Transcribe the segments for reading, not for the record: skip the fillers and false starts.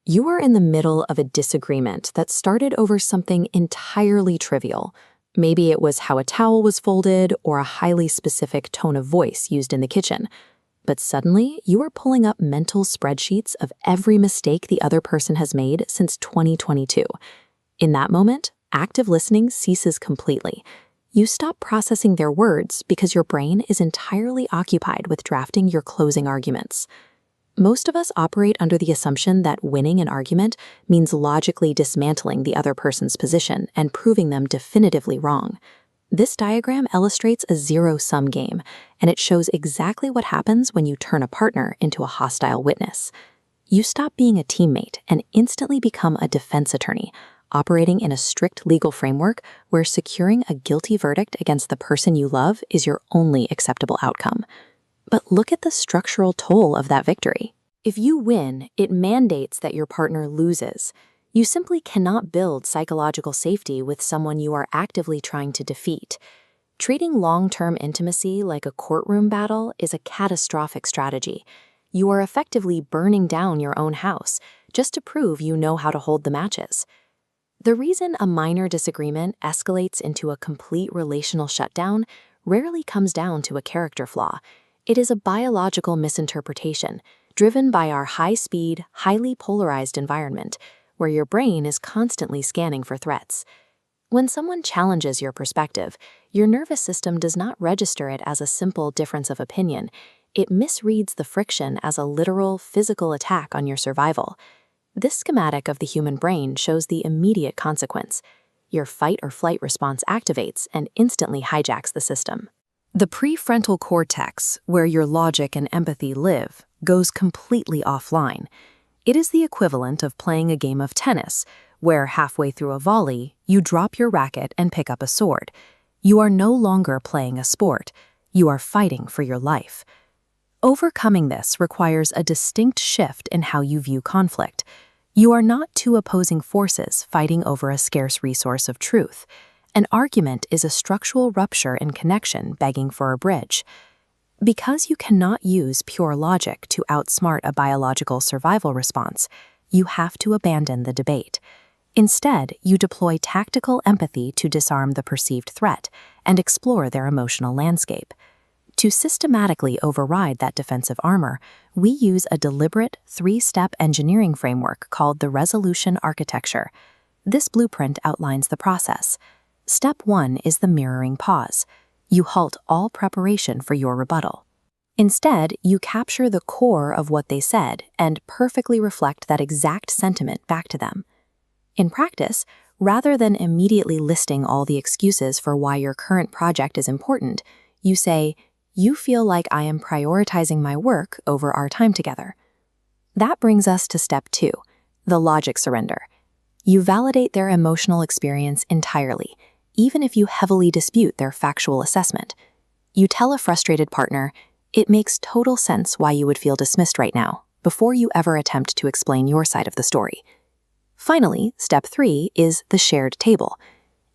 You are in the middle of a disagreement that started over something entirely trivial. Maybe it was how a towel was folded or a highly specific tone of voice used in the kitchen. But suddenly, you are pulling up mental spreadsheets of every mistake the other person has made since 2022. In that moment, active listening ceases completely. You stop processing their words because your brain is entirely occupied with drafting your closing arguments. Most of us operate under the assumption that winning an argument means logically dismantling the other person's position and proving them definitively wrong. This diagram illustrates a zero-sum game, and it shows exactly what happens when you turn a partner into a hostile witness. You stop being a teammate and instantly become a defense attorney, operating in a strict legal framework where securing a guilty verdict against the person you love is your only acceptable outcome. But look at the structural toll of that victory. If you win, it mandates that your partner loses. You simply cannot build psychological safety with someone you are actively trying to defeat. Treating long-term intimacy like a courtroom battle is a catastrophic strategy. You are effectively burning down your own house just to prove you know how to hold the matches. The reason a minor disagreement escalates into a complete relational shutdown rarely comes down to a character flaw. It is a biological misinterpretation driven by our high-speed, highly polarized environment, where your brain is constantly scanning for threats. When someone challenges your perspective, your nervous system does not register it as a simple difference of opinion. It misreads the friction as a literal, physical attack on your survival. This schematic of the human brain shows the immediate consequence. Your fight or flight response activates and instantly hijacks the system. The prefrontal cortex, where your logic and empathy live, goes completely offline. It is the equivalent of playing a game of tennis, where halfway through a volley, you drop your racket and pick up a sword. You are no longer playing a sport. You are fighting for your life. Overcoming this requires a distinct shift in how you view conflict. You are not two opposing forces fighting over a scarce resource of truth. An argument is a structural rupture in connection begging for a bridge. Because you cannot use pure logic to outsmart a biological survival response, you have to abandon the debate. Instead, you deploy tactical empathy to disarm the perceived threat and explore their emotional landscape. To systematically override that defensive armor, we use a deliberate, three-step engineering framework called the resolution architecture. This blueprint outlines the process. Step 1 is the mirroring pause. You halt all preparation for your rebuttal. Instead, you capture the core of what they said and perfectly reflect that exact sentiment back to them. In practice, rather than immediately listing all the excuses for why your current project is important, you say, "You feel like I am prioritizing my work over our time together." That brings us to step 2, the logic surrender. You validate their emotional experience entirely, even if you heavily dispute their factual assessment. You tell a frustrated partner, "It makes total sense why you would feel dismissed right now," before you ever attempt to explain your side of the story. Finally, step 3 is the shared table.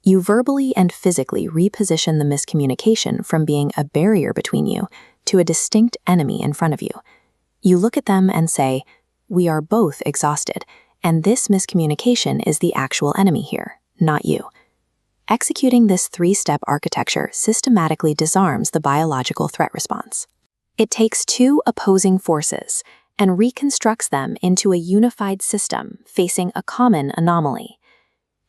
You verbally and physically reposition the miscommunication from being a barrier between you to a distinct enemy in front of you. You look at them and say, "We are both exhausted, and this miscommunication is the actual enemy here, not you." Executing this three-step architecture systematically disarms the biological threat response. It takes two opposing forces and reconstructs them into a unified system facing a common anomaly.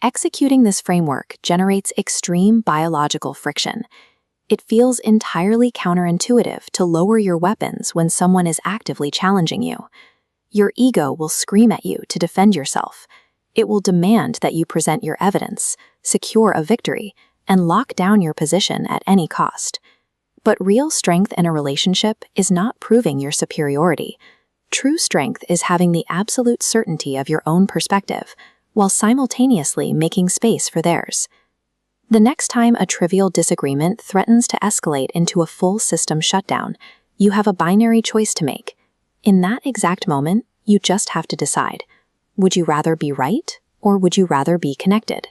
Executing this framework generates extreme biological friction. It feels entirely counterintuitive to lower your weapons when someone is actively challenging you. Your ego will scream at you to defend yourself. It will demand that you present your evidence, secure a victory, and lock down your position at any cost. But real strength in a relationship is not proving your superiority. True strength is having the absolute certainty of your own perspective, while simultaneously making space for theirs. The next time a trivial disagreement threatens to escalate into a full system shutdown, you have a binary choice to make. In that exact moment, you just have to decide. Would you rather be right, or would you rather be connected?